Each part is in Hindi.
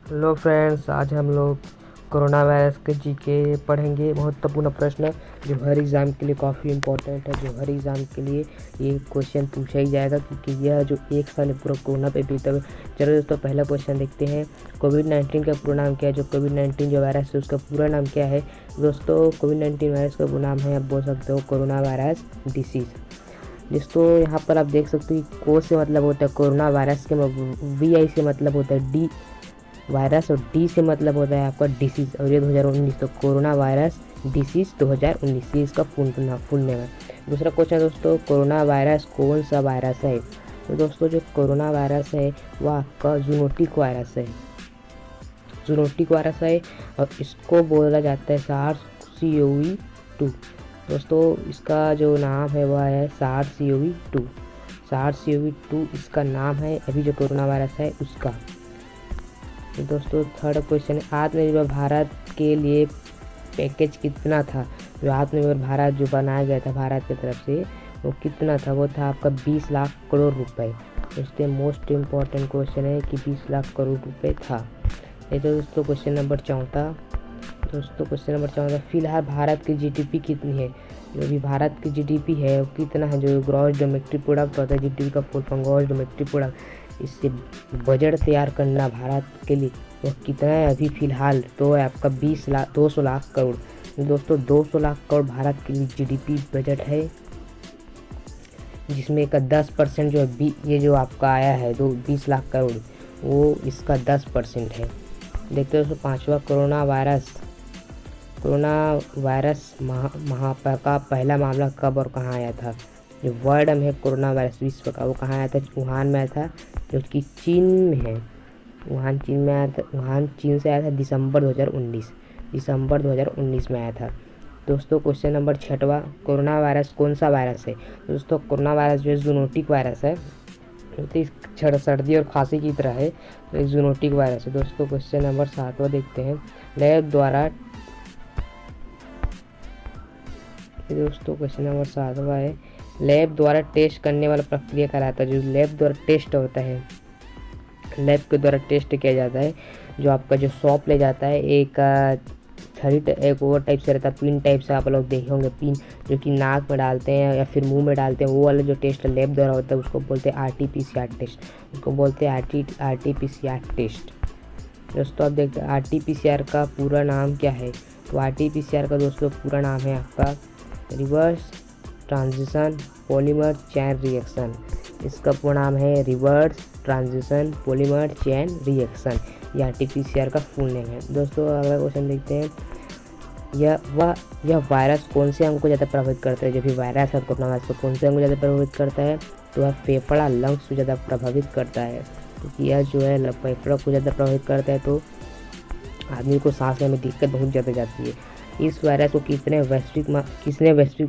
हेलो फ्रेंड्स, आज हम लोग कोरोना वायरस के जीके पढ़ेंगे। महत्वपूर्ण प्रश्न जो हर एग्ज़ाम के लिए काफ़ी इम्पोर्टेंट है, जो हर एग्ज़ाम के लिए ये क्वेश्चन पूछा ही जाएगा, क्योंकि यह जो एक साल पूरा कोरोना पे बीता हुआ। चलो दोस्तों, पहला क्वेश्चन देखते हैं। कोविड-19 का पूरा नाम क्या है? जो कोविड-19 जो वायरस है उसका पूरा नाम क्या है? दोस्तों, कोविड-19 वायरस का पूरा नाम है, आप बोल सकते हो, कोरोना वायरस डिसीज़। दोस्तों, यहाँ पर आप देख सकते हो कि को से मतलब होता है कोरोना वायरस के, VI से मतलब होता है डी वायरस, और डी से मतलब होता है आपका डिसीज़, और ये 2019, तो कोरोना वायरस डिसीज़ 2019 ये इसका फुल नेम है। दूसरा क्वेश्चन दोस्तों, कोरोना वायरस कौन सा वायरस है? तो दोस्तों, जो कोरोना वायरस है वह आपका जूनोटिक वायरस है। जूनोटिक वायरस है और इसको बोला जाता है SARS-CoV-2। दोस्तों, इसका जो नाम है वह है SARS-CoV-2। SARS-CoV-2 इसका नाम है, अभी जो कोरोना वायरस है उसका। तो दोस्तों, थर्ड क्वेश्चन, आत्मनिर्भर भारत के लिए पैकेज कितना था? जो आत्मनिर्भर भारत जो बनाया गया था भारत की तरफ से, वो कितना था? वो था आपका 20 लाख करोड़ रुपए। दोस्तों, मोस्ट इम्पॉर्टेंट क्वेश्चन है कि 20 लाख करोड़ रुपए था। ये तो दोस्तों क्वेश्चन नंबर 14। दोस्तों, क्वेश्चन नंबर 14, फिलहाल भारत की GDP कितनी है? जो अभी भारत की GDP है वो कितना है? जो ग्रॉस डोमेस्टिक प्रोडक्ट होता है, GDP का full form gross domestic product, इससे बजट तैयार करना भारत के लिए वो कितना है अभी फ़िलहाल? तो है आपका 200 लाख करोड़। दोस्तों, 200 लाख करोड़ भारत के लिए GDP बजट है, जिसमें का 10% जो है ये जो आपका आया है 20 लाख करोड़, वो इसका 10% है। देखते हो दोस्तों, पाँचवा, कोरोना वायरस महामारी का पहला मामला कब और कहाँ आया था? जो वर्ल्ड में है कोरोना वायरस विश्व का, वो कहाँ आया था? वुहान में आया था, जो कि चीन में है। वुहान चीन में आया था, वुहान चीन से आया था दिसंबर 2019 में आया था। दोस्तों, क्वेश्चन नंबर 6वां, कोरोना वायरस कौन सा वायरस है? दोस्तों, कोरोना वायरस जो है जूनोटिक वायरस है, तो सर्दी और खांसी की तरह है, तो एक जूनोटिक वायरस है। दोस्तों, क्वेश्चन नंबर 7वां देखते हैं। दोस्तों, क्वेश्चन नंबर 7वां है, लैब द्वारा टेस्ट करने वाला प्रक्रिया कहलाता है। जो लैब द्वारा टेस्ट होता है, लैब के द्वारा टेस्ट किया जाता है, जो आपका जो सॉप ले जाता है, एक ओवर टाइप से रहता है, पिन टाइप से, आप लोग देखे होंगे पिन, जो कि नाक में डालते हैं या फिर मुंह में डालते हैं, वो वाला जो टेस्ट लैब द्वारा होता है उसको बोलते हैं RT-PCR टेस्ट। उसको बोलते हैं RT-PCR टेस्ट। दोस्तों, आप देखते हैं RT-PCR का पूरा नाम क्या है? तो RT-PCR का दोस्तों पूरा नाम है आपका reverse transition polymer chain reaction. इसका पूरा नाम है reverse transition polymer chain reaction. यह RT-PCR का फुल नेम है। दोस्तों, अगला क्वेश्चन देखते हैं। यह वायरस कौन से अंग को ज़्यादा प्रभावित करता है? जो भी वायरस है कोरोना वायरस को कौन से अंग को ज़्यादा प्रभावित करता है? तो वह फेफड़ा, लंग्स को ज़्यादा प्रभावित करता है, क्योंकि यह जो है फेफड़ा को ज़्यादा प्रभावित करता है, तो आदमी को सांस लेने में दिक्कत बहुत ज़्यादा जाती है। इस वायरस को किसने वैश्विक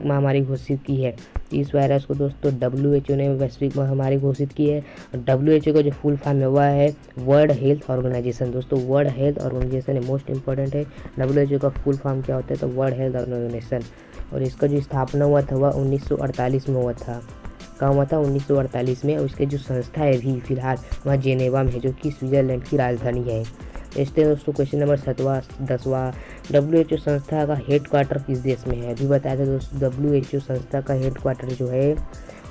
महामारी घोषित की है? इस वायरस को दोस्तों WHO ने वैश्विक महामारी घोषित की है। और WHO का जो फुल फॉर्म है वह है वर्ल्ड हेल्थ ऑर्गेनाइजेशन। दोस्तों, world health organisation most important है। WHO का फुल फॉर्म क्या होता है? तो वर्ल्ड हेल्थ ऑर्गेनाइजेशन। और इसका जो स्थापना हुआ था वह 1948 में हुआ था। कहाँ हुआ था? 1948 में। और इसकी जो संस्था है अभी फिलहाल वह जेनेवा में है, जो कि स्विट्जरलैंड की राजधानी है। इसलिए दोस्तों, क्वेश्चन नंबर 10वां, WHO संस्था का हेड क्वार्टर किस देश में है? अभी बताया था दोस्तों, WHO संस्था का हेड क्वार्टर जो है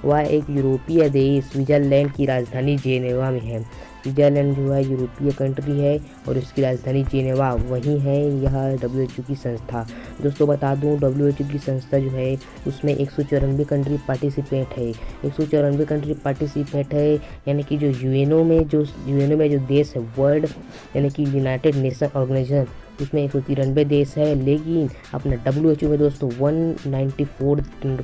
वह एक यूरोपीय देश स्विट्जरलैंड की राजधानी जेनेवा में है। स्विट्जरलैंड जो है यूरोपीय कंट्री है और इसकी राजधानी जेनेवा वहीं है। यह WHO की संस्था। दोस्तों, बता दूं, WHO की संस्था जो है उसमें 194 कंट्री पार्टिसिपेट है। 194 कंट्री पार्टिसिपेट है, यानी कि जो यूएनओ में जो देश है, वर्ल्ड यानी कि यूनाइटेड नेशन ऑर्गेनाइजेशन, उसमें 193 देश है। लेकिन अपना WHO में दोस्तों 194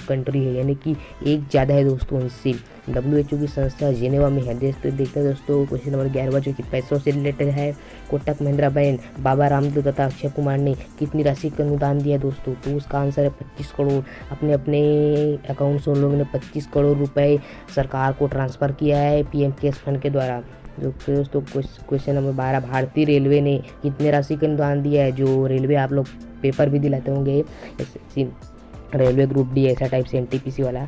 कंट्री है, यानी कि एक ज़्यादा है दोस्तों इससे। WHO की संस्था जेनेवा में है। देखते हैं दोस्तों, क्वेश्चन नंबर 11 जो कि पैसों से रिलेटेड है। कोटक महिंद्रा बैंक, बाबा रामदेव तथा अक्षय कुमार ने कितनी राशि का अनुदान दिया दोस्तों? तो उसका आंसर है 25 करोड़। अपने अकाउंट से उन लोगों ने 25 करोड़ रुपए सरकार को ट्रांसफ़र किया है PM केयर्स फंड के द्वारा। दोस्तों, क्वेश्चन नंबर 12, भारतीय रेलवे ने कितने राशि का अनुदान दिया है? जो रेलवे आप लोग पेपर भी दिलाते होंगे, रेलवे ग्रुप D ऐसा टाइप से NTPC वाला,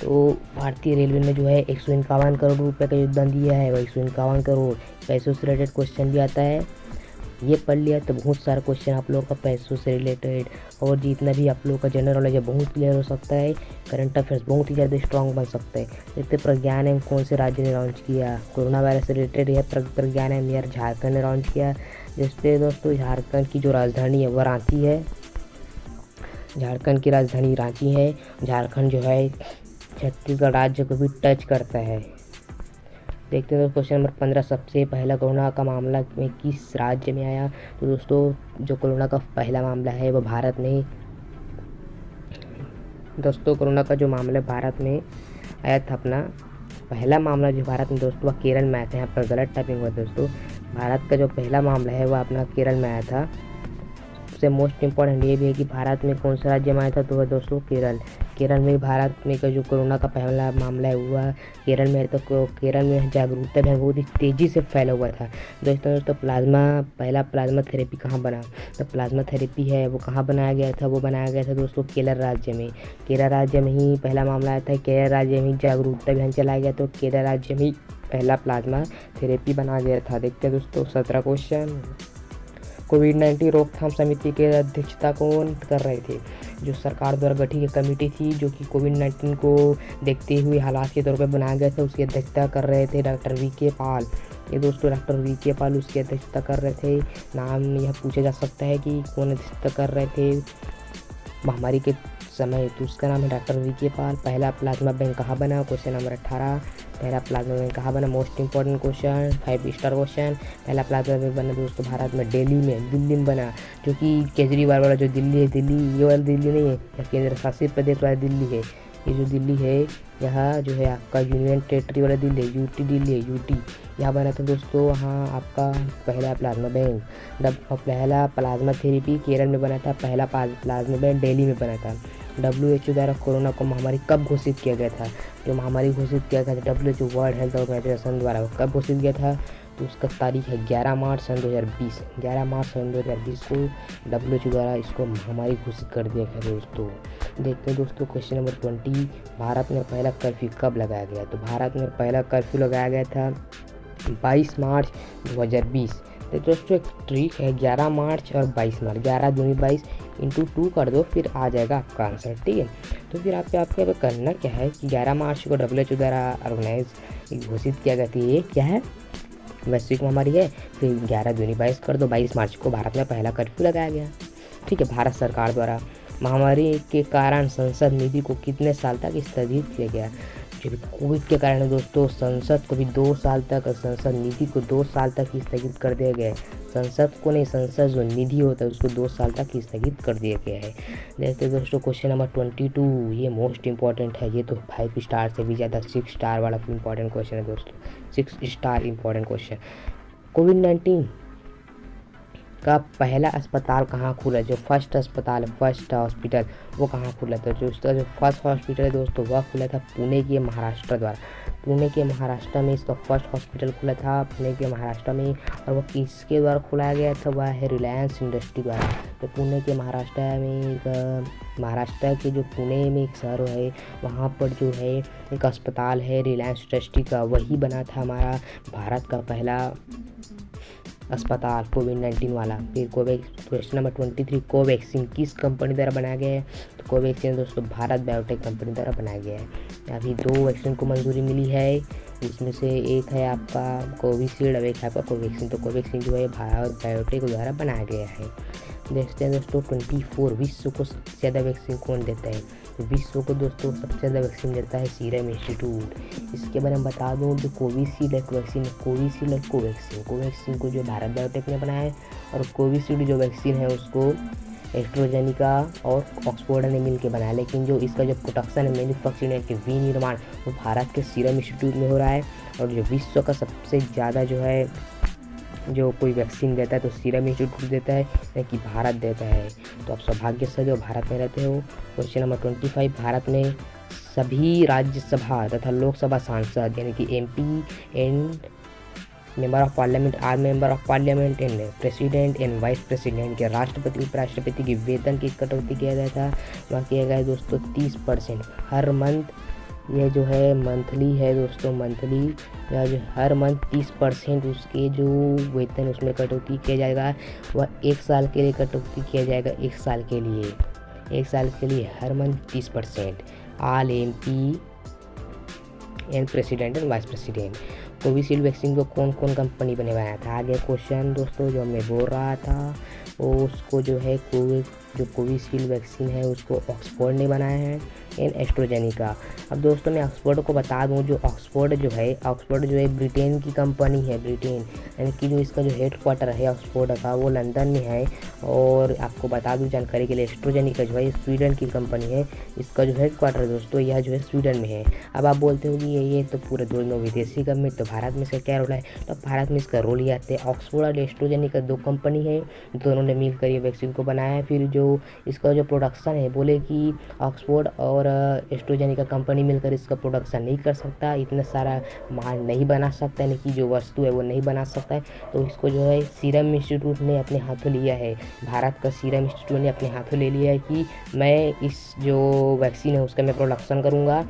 तो भारतीय रेलवे ने जो है 151 करोड़ रुपए का योगदान दिया है। वह 151 करोड़ पैसों से रिलेटेड क्वेश्चन भी आता है, ये पढ़ लिया तो बहुत सारा क्वेश्चन आप लोगों का पैसों से रिलेटेड और जितना भी आप लोगों का जनरल नॉलेज है बहुत क्लियर हो सकता है। करंट अफेयर्स बहुत ही ज़्यादा स्ट्रॉन्ग बन सकता है। जैसे प्रज्ञान एम कौन से राज्य ने लॉन्च किया, कोरोना वायरस से रिलेटेड यह प्रज्ञान एम यार झारखंड ने लॉन्च किया। जैसे दोस्तों झारखंड की जो राजधानी है वह रांची है, झारखंड की राजधानी रांची है। झारखंड जो है छत्तीसगढ़ राज्य को भी टच करता है। देखते हैं क्वेश्चन नंबर 15, सबसे पहला कोरोना का मामला में किस राज्य में आया। तो दोस्तों जो कोरोना का पहला मामला है वो भारत में, दोस्तों कोरोना का जो मामला भारत में आया था, अपना पहला मामला जो भारत में दोस्तों वह केरल में आया था। यहाँ पर गलत टाइपिंग हुआ दोस्तों, भारत का जो पहला मामला है वह अपना केरल में आया था। सबसे मोस्ट इम्पॉर्टेंट ये भी है कि भारत में कौन सा राज्य में आया था, तो वह दोस्तों केरल में भारत में का जो कोरोना का पहला मामला है हुआ केरल में। तो केरल में जागरूकता भी बहुत ही तेज़ी से फैला हुआ था। दोस्तों पहला प्लाज्मा थेरेपी कहाँ बना, तो प्लाज्मा थेरेपी है वो कहाँ बनाया गया था, वो बनाया गया था दोस्तों केरल राज्य में। केरल राज्य में ही पहला मामला आया था, केरल राज्य में जागरूकता अभियान चलाया गया, तो केरल राज्य में ही पहला प्लाज्मा थेरेपी बनाया गया था। देखते हैं दोस्तों 17 क्वेश्चन, कोविड-19 रोकथाम समिति के अध्यक्षता कौन कर रहे थे। जो सरकार द्वारा गठित एक कमेटी थी जो कि कोविड-19 को देखते हुए हालात के तौर पर बनाया गया था, उसकी अध्यक्षता कर रहे थे डॉक्टर वी.के. पाल। ये दोस्तों डॉक्टर वी.के. पाल उसकी अध्यक्षता कर रहे थे। नाम यह पूछा जा सकता है कि कौन अध्यक्षता कर रहे थे महामारी के समय, तो उसका नाम है डॉक्टर वी.के. पाल। पहला प्लाज्मा बैंक कहाँ बना, क्वेश्चन नंबर 18, पहला प्लाज्मा बैंक कहाँ बना, most important question, 5 star question. पहला प्लाज्मा बैंक बना दोस्तों भारत में दिल्ली में बना, जो कि केजरीवाल वाला जो दिल्ली है, दिल्ली ये वाला दिल्ली नहीं है, यह केंद्र शासित प्रदेश वाला दिल्ली है। ये जो दिल्ली है यहाँ जो है आपका यूनियन टेरिटरी वाला दिल्ली है, यूटी दिल्ली है, यूटी यहाँ बना था दोस्तों। वहाँ आपका पहला प्लाज्मा बैंक, पहला प्लाज्मा थेरेपी केरल में बना था, पहला प्लाज्मा बैंक दिल्ली में बना था। WHO द्वारा कोरोना को महामारी कब घोषित किया गया था, जो महामारी घोषित किया गया था WHO वर्ल्ड हेल्थ ऑर्गेनाइजेशन द्वारा कब घोषित किया था, तो उसका तारीख है 11 मार्च सन 2020। 11 मार्च सन 2020 को WHO द्वारा इसको महामारी घोषित कर दिया गया दोस्तों। देखते हैं दोस्तों क्वेश्चन नंबर 20, भारत में पहला कर्फ्यू कब लगाया गया। तो भारत में पहला कर्फ्यू लगाया गया था 22 मार्च 2020। तो दोस्तों एक ट्रिक है, 11 मार्च और 22 मार्च, 11 दूनी 22 इंटू 2 कर दो, फिर आ जाएगा आपका आंसर, ठीक है। तो फिर आपको करना क्या है कि 11 मार्च को WHO द्वारा ऑर्गेनाइज घोषित किया गया था, ये क्या है वैश्विक महामारी है, फिर 11 दूनी 22 कर दो, 22 मार्च को भारत में पहला कर्फ्यू लगाया गया, ठीक है। भारत सरकार द्वारा महामारी के कारण संसद निधि को कितने साल तक स्थगित किया गया। जो भी कोविड के कारण दोस्तों संसद को भी 2 साल तक, संसद निधि को 2 साल तक स्थगित कर दिया गया है। संसद को नहीं, संसद जो निधि होता है उसको 2 साल तक स्थगित कर दिया गया है। देखते हैं दोस्तों क्वेश्चन नंबर 22, ये मोस्ट इंपॉर्टेंट है, ये तो 5 स्टार से भी ज़्यादा 6 स्टार वाला इंपॉर्टेंट क्वेश्चन है दोस्तों, 6 स्टार इंपॉर्टेंट क्वेश्चन। कोविड-19 का पहला अस्पताल कहाँ खुला, जो फर्स्ट अस्पताल है, फर्स्ट हॉस्पिटल वो कहाँ खुला था। जो उसका जो फर्स्ट हॉस्पिटल है दोस्तों वह खुला था पुणे के महाराष्ट्र द्वारा, पुणे के महाराष्ट्र में इसका फर्स्ट हॉस्पिटल खुला था, पुणे के महाराष्ट्र में। और वो किसके द्वारा खुलाया गया था, वह है रिलायंस इंडस्ट्री द्वारा। तो पुणे के महाराष्ट्र में महाराष्ट्र के जो पुणे में एक शहर है वहाँ पर जो है एक अस्पताल है रिलायंस इंडस्ट्री का, वही बना था हमारा भारत का पहला अस्पताल कोविड-19 वाला। फिर क्वेश्चन नंबर 23, कोवैक्सीन किस कंपनी द्वारा बनाया गया है। तो कोवैक्सीन दोस्तों भारत बायोटेक कंपनी द्वारा बनाया गया है। अभी 2 वैक्सीन को मंजूरी मिली है, इसमें से एक है आपका कोविशील्ड और एक है आपका कोवैक्सीन। तो कोवैक्सीन जो है भारत बायोटेक द्वारा बनाया गया है। देखते हैं दोस्तों 24, विश्व को सबसे ज़्यादा वैक्सीन कौन देता है। तो विश्व को दोस्तों सबसे ज़्यादा वैक्सीन देता है सीरम इंस्टीट्यूट। इसके बारे में बता दूँ जो कोविशील्ड एक वैक्सीन, कोविशील्ड और कोवैक्सीन को जो भारत बायोटेक ने बनाया है, और कोविशील्ड जो वैक्सीन है उसको एस्ट्राजेनेका और ऑक्सफोर्ड ने मिलकर बनाया। लेकिन जो इसका जो प्रोडक्शन है, मैन्युफैक्चरिंग है कि विनिर्माण वो भारत के सीरम इंस्टीट्यूट में हो रहा है। और जो विश्व का सबसे ज़्यादा जो है जो कोई वैक्सीन देता है तो सीरम इंस्टीट्यूट देता है, नहीं कि भारत देता है। तो आप सौभाग्यशाली जो भारत में रहते हो। क्वेश्चन नंबर 25, भारत में सभी राज्यसभा तथा लोकसभा सांसद यानी कि MP and member of parliament, or member of parliament and president and vice president के राष्ट्रपति उपराष्ट्रपति की वेतन की कटौती किया गया था। वहाँ किया गया दोस्तों 30% हर मंथ यह जो है मंथली है दोस्तों, मंथली या जो हर मंथ 30% उसके जो वेतन उसमें कटौती किया जाएगा, वह 1 साल के लिए कटौती किया जाएगा। 1 साल के लिए, 1 साल के लिए हर month 30%। All MP and president and vice president. Covishield vaccine को कौन कौन कंपनी ने बनाया था? आगे क्वेश्चन दोस्तों जो मैं बोल रहा था, वो उसको जो है जो कोविशील्ड वैक्सीन है उसको ऑक्सफोर्ड ने बनाया है एंड एस्ट्राजेनेका। अब दोस्तों मैं ऑक्सफोर्ड को बता दूं, जो ऑक्सफोर्ड जो है ब्रिटेन की कंपनी है, ब्रिटेन यानी कि जो इसका जो हेडक्वार्टर है ऑक्सफोर्ड का वो लंदन में है। और आपको बता दूं जानकारी के लिए, एस्ट्राजेनेका जो है स्वीडन की कंपनी है, इसका जो हेडक्वार्टर दोस्तों यह जो है स्वीडन में है। अब आप बोलते हो कि ये तो पूरे दोनों विदेशी कंपनी, तो भारत में इसका क्या रोल है? तो भारत में इसका रोल ये आते हैं, ऑक्सफोर्ड और एस्ट्राजेनेका 2 कंपनी है, दोनों ने मिलकर ये वैक्सीन को बनाया है। फिर जो इसका जो प्रोडक्शन है, बोले कि ऑक्सफोर्ड और एस्ट्राजेनेका कंपनी मिलकर इसका प्रोडक्शन नहीं कर सकता, इतना सारा माल नहीं बना सकता, यानी कि जो वस्तु है वो नहीं बना सकता है। तो इसको जो है सीरम इंस्टीट्यूट ने अपने हाथों लिया है, भारत का सीरम इंस्टीट्यूट ने अपने हाथों ले लिया है कि मैं इस जो वैक्सीन है उसका मैं प्रोडक्शन करूँगा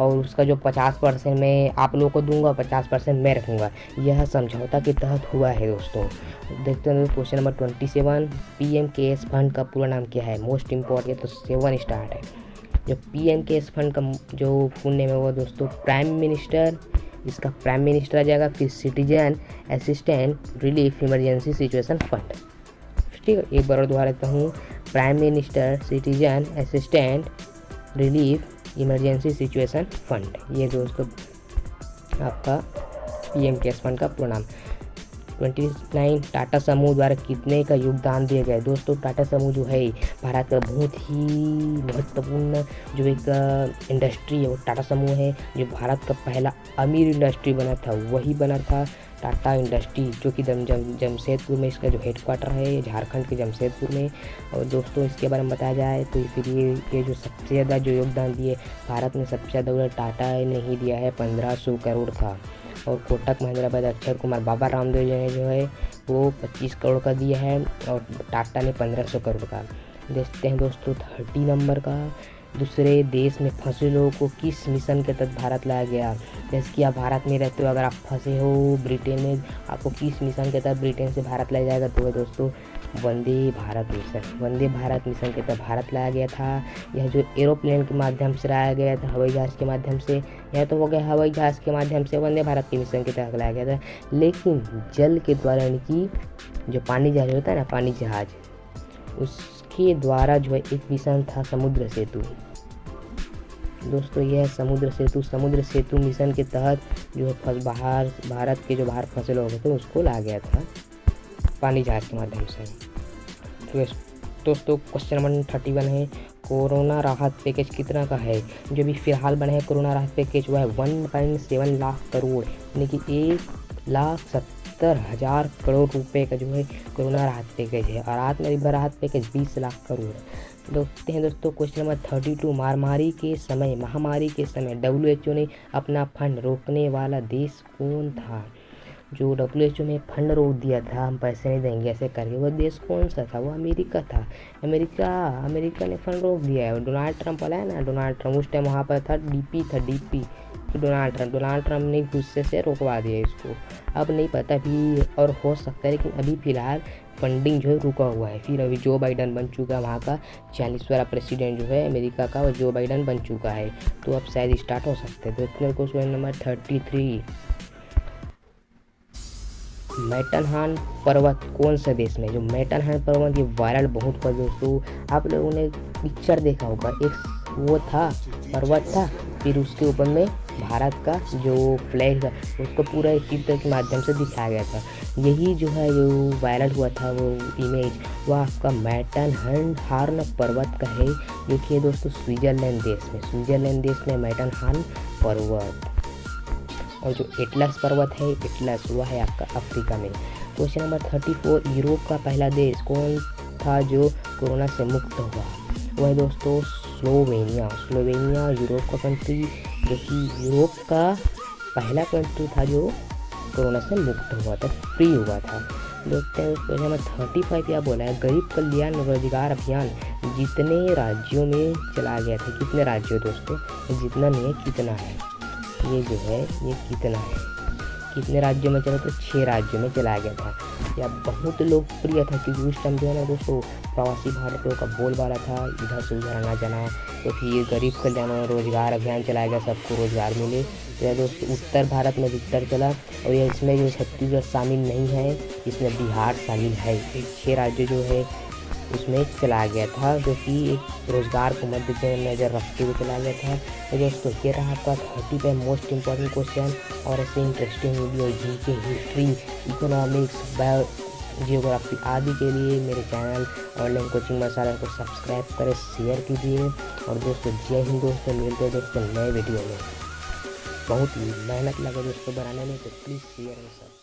और उसका जो 50% मैं आप लोगों को दूंगा, 50% मैं रखूँगा। यह समझौता के तहत हुआ है दोस्तों। देखते हैं question number 27, PM cares fund का पूरा नाम क्या है? मोस्ट इम्पॉर्टेंट, तो 7 स्टार्ट है। जो PM केयर्स फंड का जो फुल नेम है वो दोस्तों प्राइम मिनिस्टर, इसका प्राइम मिनिस्टर आ जाएगा। फिर citizen assistant relief emergency situation fund. ठीक है, एक बार और दोहरा देता हूँ, prime minister citizen assistant relief emergency situation fund, ये दोस्तों आपका PM केयर्स फंड का पूरा नाम। 29 टाटा समूह द्वारा कितने का योगदान दिया गया है? दोस्तों टाटा समूह जो है भारत का बहुत ही महत्वपूर्ण जो एक इंडस्ट्री है वो टाटा समूह है। जो भारत का पहला अमीर इंडस्ट्री बना था वही बना था टाटा इंडस्ट्री, जो कि जमशेदपुर में इसका जो हेडक्वार्टर है, झारखंड के जमशेदपुर में। और दोस्तों इसके बारे में बताया जाए तो फिर ये जो सबसे ज़्यादा जो योगदान दिए भारत में, सबसे ज़्यादा टाटा ने ही दिया है, 1500 करोड़ का। और कोटक महिंद्रा बाद अक्षर कुमार बाबा रामदेव जी ने जो है वो 25 करोड़ का दिया है और टाटा ने 1500 करोड़ का। देखते हैं दोस्तों 30 नंबर का, दूसरे देश में फंसे लोगों को किस मिशन के तहत भारत लाया गया? जैसे कि आप भारत में रहते हो, अगर आप फंसे हो ब्रिटेन में, आपको किस मिशन के तहत ब्रिटेन से भारत लाया जाएगा? तो है दोस्तों वंदे भारत मिशन। वंदे भारत मिशन के तहत भारत लाया गया था। यह जो एरोप्लेन के माध्यम से लाया गया था, हवाई जहाज़ के माध्यम से, यह तो हो गया हवाई जहाज़ के माध्यम से वंदे भारत के मिशन के तहत लाया गया था। लेकिन जल के द्वारा, यानी कि जो पानी जहाज होता है ना, पानी जहाज, उसके द्वारा जो है एक मिशन था समुद्र सेतु। दोस्तों यह समुद्र सेतु मिशन के तहत जो है भारत के जो बाहर फंसे लोग थे उसको लाया गया था पानी जहाज के माध्यम से। तो दोस्तों क्वेश्चन नंबर 31 है, कोरोना राहत पैकेज कितना का है? जो भी फिलहाल बना है कोरोना राहत पैकेज वह है 1.7 लाख करोड़, यानी कि 1,70,000 करोड़ रुपए का जो है कोरोना राहत पैकेज है। और आत्मनिर्भर राहत पैकेज 20 लाख करोड़। देखते हैं दोस्तों क्वेश्चन नंबर 32, महामारी के समय WHO ने अपना फंड रोकने वाला देश कौन था? जो WHO ने फंड रोक दिया था, हम पैसे नहीं देंगे ऐसे करके, वो देश कौन सा था? वो अमेरिका था। अमेरिका ने फंड रोक दिया है। डोनाल्ड ट्रंप वाला है ना, डोनाल्ड ट्रंप उस टाइम वहाँ पर था, DP तो डोनाल्ड ट्रंप ने गुस्से से रोकवा दिया इसको। अब नहीं पता भी, और हो सकता है, लेकिन अभी फिलहाल फंडिंग जो है रुका हुआ है। फिर अभी जो बाइडन बन चुका है, वहाँ का 40वां प्रेसिडेंट जो है अमेरिका का, वो जो बाइडन बन चुका है, तो अब शायद स्टार्ट हो सकते हैं। तो क्वेश्चन नंबर 33, मैटरहार्न पर्वत कौन से देश में? जो मैटरहार्न पर्वत ये वायरल बहुत हुआ दोस्तों, आप लोगों ने पिक्चर देखा होगा, एक वो था पर्वत था, फिर उसके ऊपर में भारत का जो फ्लैग था उसको पूरा एक चित्र के माध्यम से दिखाया गया था। यही जो है जो वायरल हुआ था वो इमेज, वह आपका मैटरहार्न पर्वत का है, जो कि है दोस्तों स्विट्जरलैंड देश में मैटरहार्न पर्वत। और जो एटलस पर्वत है, एटलस वह है आपका अफ्रीका में। क्वेश्चन नंबर 34, यूरोप का पहला देश कौन था जो कोरोना से मुक्त हुआ? वह है दोस्तों स्लोवेनिया यूरोप का कंट्री, जो कि यूरोप का पहला कंट्री था जो कोरोना से मुक्त हुआ था, फ्री हुआ था। देखते हैं दोस्तों, नंबर 35 क्या बोला है, गरीब कल्याण रोजगार अभियान जितने राज्यों में चला गया था। कितने राज्यों दोस्तों, जितना नहीं है कितना है, ये जो है ये कितना है, कितने राज्यों में चला तो 6 राज्यों में चला गया था। यह बहुत लोकप्रिय था क्योंकि उस टाइम जो है ना दोस्तों प्रवासी भारतीयों का बोलबाला था, इधर से उधर आना जाना। तो फिर ये गरीब कल्याण रोजगार अभियान चलाया गया, सबको रोजगार मिले। तो यह दोस्तों उत्तर भारत में अधिकतर चला, और ये इसमें जो छत्तीसगढ़ शामिल नहीं है, इसमें बिहार शामिल है। 6 राज्य जो है उसमें चला गया था, जो कि एक रोजगार को मद्देनजर नज़र रखते हुए चला गया था। तो दोस्तों ये रहा आपका 30 पे मोस्ट इम्पॉर्टेंट क्वेश्चन। और ऐसे interesting video GK, history, economics, bio, geography आदि के लिए मेरे चैनल ऑनलाइन कोचिंग मसाला को सब्सक्राइब करें, शेयर कीजिए। और दोस्तों जय हिंद दोस्तों, मिलते हैं दोस्तों नए वीडियो में। बहुत मेहनत लगे दोस्तों बनाने में, तो प्लीज़ शेयर और